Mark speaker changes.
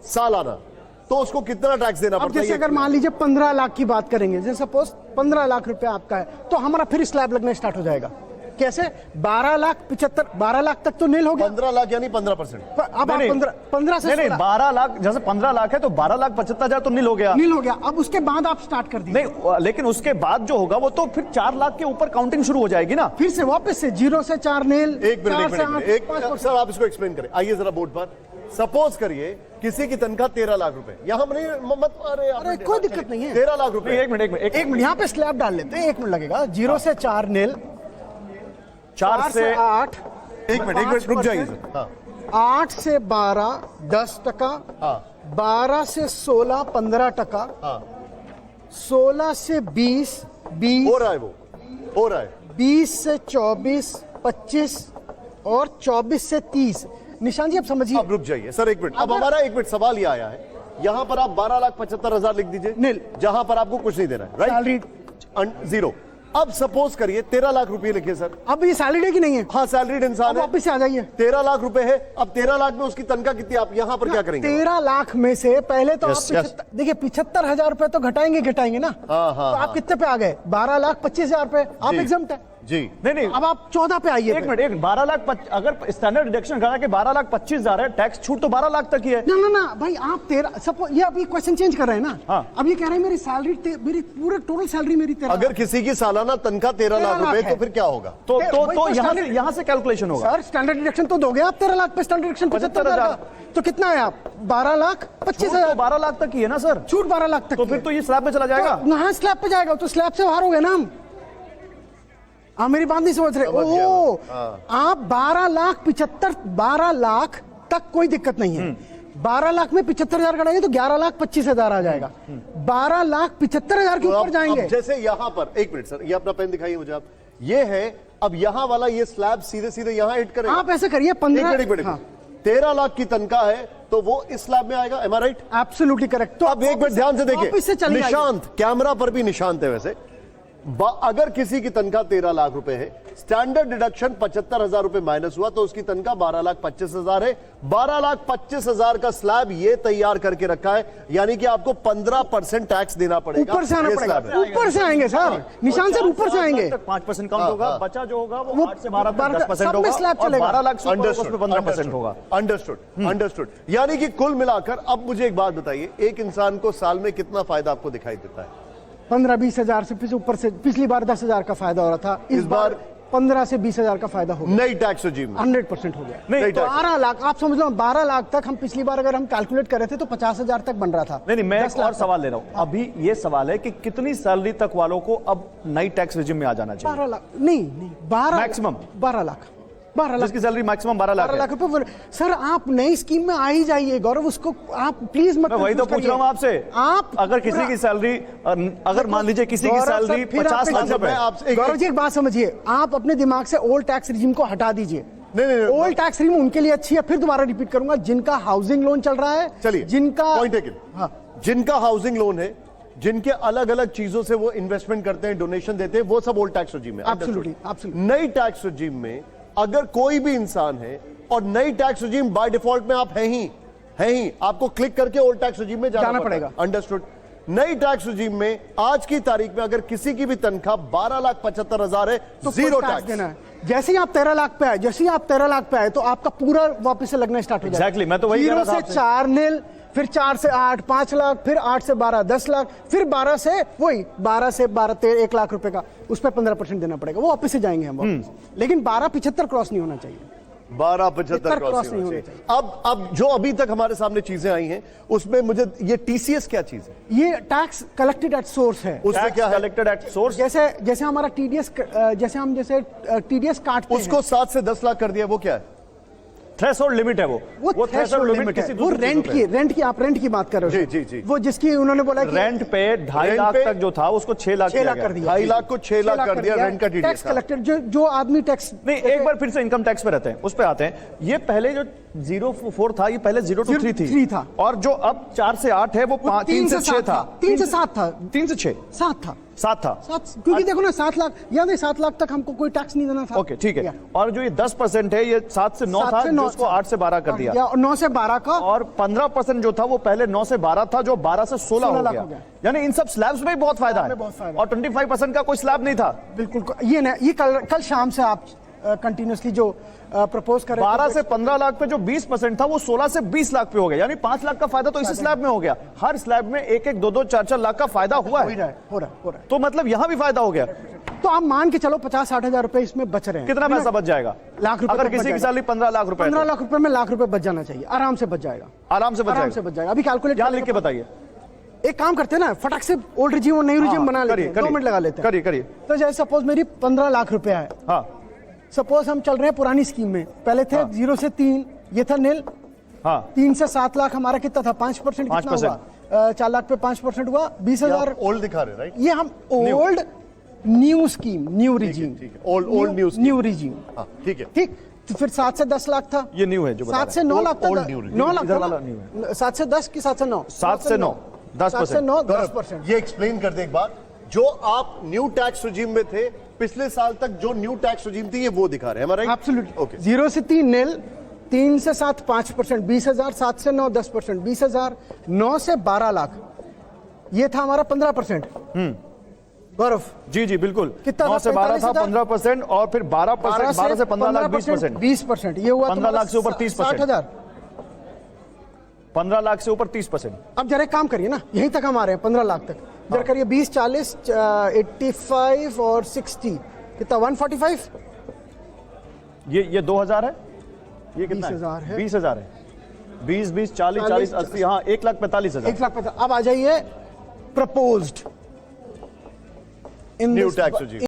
Speaker 1: सालाना, तो उसको कितना टैक्स देना पड़ता है?
Speaker 2: जैसे अगर मान लीजिए 15 लाख की बात करेंगे, जैसे सपोज 15 लाख रुपए आपका है, तो हमारा फिर स्लैब लगना स्टार्ट हो जाएगा। कैसे? 12 लाख तक तो नील हो गया।
Speaker 1: 15 लाख यानी 15%।
Speaker 2: अब आप 15 से
Speaker 3: नहीं 12 लाख, जैसे 15 लाख है तो 12,75,000 तो नील हो गया।
Speaker 2: नील हो गया। अब उसके बाद आप स्टार्ट कर दीजिए।
Speaker 3: नहीं, लेकिन उसके बाद जो होगा वो तो फिर 4 लाख के ऊपर काउंटिंग शुरू हो जाएगी ना,
Speaker 2: फिर से वापस से 0 से 4 नील।
Speaker 1: एक मिनट सर, आप इसको एक्सप्लेन करें। आइए जरा बोर्ड पर। सपोज करिए किसी की तनख्वाह 13 लाख रुपए, यहां मत,
Speaker 2: अरे कोई दिक्कत नहीं है।
Speaker 1: 13 लाख रुपए।
Speaker 3: एक मिनट
Speaker 2: यहाँ पे स्लैब डाल लेते हैं, 1 मिनट लगेगा। 0 से 4 नील,
Speaker 3: 4 से
Speaker 2: 8,
Speaker 1: एक मिनट रुक जाइए सर। हाँ।
Speaker 2: 8 से 12 10%,
Speaker 1: हाँ।
Speaker 2: 12 से 16 15%,
Speaker 1: हाँ।
Speaker 2: 16 से 20
Speaker 1: हो रहा है, वो हो रहा है।
Speaker 2: 20 से 24 25 और 24 से 30। निशान जी आप समझिए।
Speaker 1: अब रुक जाइए सर, 1 मिनट। अब हमारा 1 मिनट सवाल ये आया है, यहां पर आप 12,75,000 लिख दीजिए
Speaker 2: नील,
Speaker 1: जहां पर आपको कुछ नहीं देना है, राइट?
Speaker 2: Salary
Speaker 1: zero. अब सपोज करिए 13 लाख रुपए लिखिए सर।
Speaker 2: अब ये सैलरी है कि नहीं है?
Speaker 1: हाँ, सैलरीड इंसान है।
Speaker 2: वापस से आ जाइए।
Speaker 1: 13 लाख रुपए है। अब 13 लाख में उसकी तनख्वाह कितनी, आप यहाँ पर क्या करेंगे?
Speaker 2: 13 लाख में से पहले तो
Speaker 1: Yes,
Speaker 2: आप देखिए 75,000 रुपए तो घटाएंगे ना।
Speaker 1: हाँ,
Speaker 2: तो आप कितने पे आ गए? 12,25,000 रुपए आप एग्जम्प्ट है
Speaker 1: जी।
Speaker 3: नहीं,
Speaker 2: अब आप 14 पे आइए।
Speaker 3: एक मिनट, 12 लाख अगर स्टैंडर्ड डिडक्शन करा के 12,25,000 है, टैक्स छूट तो 12 लाख तक ही है
Speaker 2: ना भाई, आप 13 सपोज, ये अभी क्वेश्चन चेंज कर रहे हैं ना।
Speaker 3: हाँ।
Speaker 2: अब ये कह रहे हैं मेरी सैलरी, मेरी पूरे टोटल सैलरी मेरी 13।
Speaker 1: अगर किसी की सालाना तनख्वाह 13 लाख रुपए, तो फिर क्या होगा?
Speaker 3: तो यहाँ से कैलकुलेशन होगा
Speaker 2: सर। स्टैंडर्ड डिडक्शन तो दोगे आप 13 लाख पे, स्टैंडर्ड डिडक्शन 75,000, तो कितना है आप? 12,25,000।
Speaker 3: 12 लाख तक ही है ना सर?
Speaker 2: छूट 12 लाख तक।
Speaker 3: तो फिर तो ये स्लैब में चला जाएगा।
Speaker 2: हाँ, स्लैब पे जाएगा, तो स्लैब से बाहर हो गए ना हम। आप मेरी बात नहीं समझ रहे। ओह, आप 12 लाख तक कोई दिक्कत नहीं है। 12 लाख में 75,000 कटाएंगे तो 11,25,000 आ जाएगा। 12,75,000 के ऊपर जाएंगे।
Speaker 1: जैसे यहाँ पर 1 मिनट सर, ये अपना पेन दिखाइए मुझे आप। ये है, अब यहाँ वाला ये स्लैब सीधे सीधे यहाँ हिट करेगा।
Speaker 2: आप ऐसे करिए 15।
Speaker 1: हाँ। 13 लाख की तनख्वाह है तो वो इस स्लैब में आएगा। एम आई राइट?
Speaker 2: Absolutely correct. तो
Speaker 1: अब 1 मिनट ध्यान से देखिए, निशांत कैमरा पर भी निशांत है वैसे। अगर किसी की तनख्वाह 13 लाख रुपए है, स्टैंडर्ड डिडक्शन 75,000 रुपए माइनस हुआ, तो उसकी तनख्वाह 12,25,000 है। 12,25,000 का स्लैब ये तैयार करके रखा है, यानी कि आपको 15% टैक्स देना पड़ेगा।
Speaker 2: ऊपर से आना पड़ेगा। ऊपर से आएंगे सर, निशान सर, ऊपर से आएंगे।
Speaker 3: 5% काउंट होगा, बचा जो होगा वो 8 से 12 10% होगा, और 12 लाख से 15% होगा।
Speaker 1: अंडरस्टूड। यानी कि कुल मिलाकर अब मुझे एक बात बताइए, एक इंसान को साल में कितना फायदा आपको दिखाई देता है?
Speaker 2: 15-20 हजार से ऊपर से। पिछली बार 10,000 का फायदा हो रहा था, इस बार 15 से 20,000 का फायदा हो गया।
Speaker 1: नई टैक्स रेजिम में
Speaker 2: 100% हो गया।
Speaker 1: नहीं,
Speaker 2: 12 लाख आप समझ लो, 12 लाख तक हम पिछली बार अगर हम कैलकुलेट कर रहे थे तो 50,000 तक बन रहा था।
Speaker 3: नहीं, मैं एक और सवाल ले रहा हूं। अभी ये सवाल है कि कितनी सैलरी तक वालों को अब नई टैक्स रेजिम में आ जाना चाहिए?
Speaker 2: 12 लाख नहीं, 12
Speaker 3: मैक्सिमम
Speaker 2: 12 लाख। 12 लाख
Speaker 3: जिसकी सैलरी मैक्सिमम 12 लाख
Speaker 2: रुपए। सर आप नई स्कीम में आ ही जाइए गौरव, उसको आप प्लीज मत।
Speaker 3: वही तो पूछ रहा हूं आपसे। आप अगर किसी की सैलरी, अगर मान लीजिए किसी की सैलरी 50 लाख रुपए।
Speaker 2: गौरव जी एक बात समझिए, आप अपने दिमाग से ओल्ड टैक्स रिजीम को हटा दीजिए।
Speaker 1: नहीं,
Speaker 2: ओल्ड टैक्स रिजीम उनके लिए अच्छी है। फिर दोबारा रिपीट करूंगा, जिनका हाउसिंग लोन चल रहा है,
Speaker 1: चलिए
Speaker 2: जिनका
Speaker 1: पॉइंट टेकन। हाँ, जिनका हाउसिंग लोन है, जिनके अलग अलग चीजों से वो इन्वेस्टमेंट करते हैं, डोनेशन देते हैं, वो सब ओल्ड टैक्स रेजिम में।
Speaker 2: एब्सोल्युटली।
Speaker 1: नई टैक्स रेजिम में अगर कोई भी इंसान है, और नई टैक्स रेजिम बाय डिफॉल्ट में आप हैं ही, आपको क्लिक करके ओल्ड टैक्स रेजिम में जाना पड़ेगा। अंडरस्टूड। नई टैक्स रेजिम में आज की तारीख में अगर किसी की भी तनख्वाह 12,75,000 है तो जीरो टैक्स
Speaker 2: देना है। जैसे ही आप 13 लाख पे आए, तो आपका पूरा वापस से लगना स्टार्ट हो जाएगा।
Speaker 3: एग्जैक्टली, मैं तो वही कह रहा था।
Speaker 2: 0 से 4 नील, फिर 4 से 8 5 लाख, फिर 8 से 12 10 लाख, फिर 12 से वही 12 से 12 13 1 लाख रुपए का, उस पर 15% देना पड़ेगा। वो वापस से जाएंगे हम वापस। लेकिन 12,75 क्रॉस नहीं होना चाहिए।
Speaker 1: 12,75 क्रॉस नहीं होना चाहिए। अब जो अभी तक हमारे सामने चीजें आई हैं, उसमें मुझे ये टीसीएस क्या चीज है?
Speaker 2: ये टैक्स कलेक्टेड एट सोर्स है।
Speaker 1: उसमें क्या है?
Speaker 3: Collected at source.
Speaker 2: जैसे हमारा टीडीएस, जैसे टीडीएस काटते हैं,
Speaker 1: उसको 7 से 10 लाख कर दिया, वो क्या है?
Speaker 3: थ्रेशोल्ड लिमिट है वो थ्रेशोल्ड लिमिट किसी
Speaker 2: वो रेंट की आप रेंट की बात कर रहे हो।
Speaker 1: जी।
Speaker 2: वो जिसकी उन्होंने बोला कि
Speaker 3: रेंट पे 2.5 लाख तक जो था उसको 6 लाख
Speaker 2: कर दिया।
Speaker 1: 2.5 लाख को 6 लाख कर दिया रेंट का टीडीएस।
Speaker 2: टैक्स कलेक्टेड जो आदमी टैक्स
Speaker 3: नहीं, एक बार फिर से इनकम टैक्स पे रहते हैं, उस पे आते हैं। ये पहले जो 0 था, ये पहले 0 to 3
Speaker 2: था,
Speaker 3: और जो अब 4 से 8 है वो 3 से 6 था।
Speaker 2: 3 से 7 था।
Speaker 3: 3 से 6
Speaker 2: 7 था।
Speaker 3: 7 था।
Speaker 2: क्योंकि देखो ना 7 लाख या नहीं 7 लाख तक हमको कोई टैक्स नहीं देना था।
Speaker 3: ओके ठीक है। और जो ये 10% है ये 7 से 9 था, जिसको 8 से 12 कर दिया,
Speaker 2: और 9 से 12 का,
Speaker 3: और 15% जो था वो पहले 9 से 12 था, जो 12 से 16 हो गया। यानी इन सब स्लैब्स में बहुत फायदा है, और 25% का कोई स्लैब नहीं था।
Speaker 2: बिल्कुल ये ना, ये कल शाम से आप कंटिन्यूसली जो प्रपोज कर रहे
Speaker 3: 12 से 15 लाख पे जो 20% था वो 16 से 20 लाख पे हो गया। यानी 5 लाख का फायदा तो इसी स्लैब में हो गया। हर स्लैब में 1-1, 2-2, 4-4 लाख का फायदा हुआ है।
Speaker 2: हो रहा है।
Speaker 3: तो मतलब यहां भी फायदा हो गया।
Speaker 2: तो आप मान के चलो 50-60 हजार रुपए इसमें बच रहे हैं।
Speaker 3: कितना पैसा बच जाएगा?
Speaker 2: लाख रुपए।
Speaker 3: अगर किसी की सैलरी 15 लाख रुपए,
Speaker 2: 15 लाख रुपए में लाख रुपए बच जाना चाहिए, आराम से बच जाएगा।
Speaker 3: आराम से बच जाएगा।
Speaker 2: अभी कैलकुलेट
Speaker 3: यहां लिख के बताइए।
Speaker 2: एक काम करते हैं ना, फटाक से ओल्ड रिजीम और न्यू रिजीम बना लेते हैं, 2 मिनट लगा लेते हैं।
Speaker 3: करिए।
Speaker 2: तो जैसे सपोज मेरी 15 लाख रुपया है,
Speaker 3: हाँ,
Speaker 2: सपोज हम चल रहे हैं पुरानी स्कीम में, पहले थे 0 से 3, ये था नील।
Speaker 3: हाँ,
Speaker 2: 3 से 7 लाख हमारा कितना था? 5% कितना हुआ? 4 लाख पे 5% हुआ 20,000।
Speaker 1: ओल्ड दिखा रहे राइट?
Speaker 2: ये हम old new scheme, new regime,
Speaker 1: old
Speaker 2: new regime.
Speaker 1: ठीक है।
Speaker 2: ठीक, तो फिर 7 से 10 लाख था,
Speaker 3: ये न्यू है जो
Speaker 2: 7 से 9 लाख था,
Speaker 1: old new regime।
Speaker 2: 9 लाख
Speaker 3: इधर
Speaker 2: था
Speaker 3: वाला
Speaker 2: ना?
Speaker 3: new है।
Speaker 2: 7 से 10 की 7 से 9?
Speaker 3: 7 से 9, 10%।
Speaker 2: 7 से 9, 10%।
Speaker 1: ये एक्सप्लेन कर दे एक बार। जो आप न्यू टैक्स रिजीम में थे पिछले साल तक, जो न्यू टैक्स रिजीम थी, ये वो दिखा रहे हैं हमारा।
Speaker 2: एब्सोल्युटली।
Speaker 1: ओके।
Speaker 2: 0 से 3 नील, 3 से 7 5%, 20,000, 7 से 9 10%, 20,000, 9 से 12 लाख, ये था हमारा 15%। गौरव
Speaker 3: जी बिल्कुल।
Speaker 2: कितना
Speaker 3: 9 से 12 था 15%, और फिर 12%, 12 से 15 लाख 20%,
Speaker 2: 20%, ये हुआ
Speaker 3: 15 लाख से ऊपर 30%,
Speaker 2: 60,000।
Speaker 3: 15 लाख से ऊपर 30%।
Speaker 2: अब जरा एक काम करिए ना, यहीं तक हम आ रहे हैं 15 लाख तक, जरा करिए 20, 40, 85 और 60, कितना? 145।
Speaker 3: ये 2000 है, ये कितना
Speaker 2: 20,000 है।
Speaker 3: 20,000 है। 20, 20, 40, 40, 80, हाँ 1,45,000।
Speaker 2: 1,45,000। अब आ जाइए प्रपोज्ड इन
Speaker 1: न्यू टैक्स रिजीम।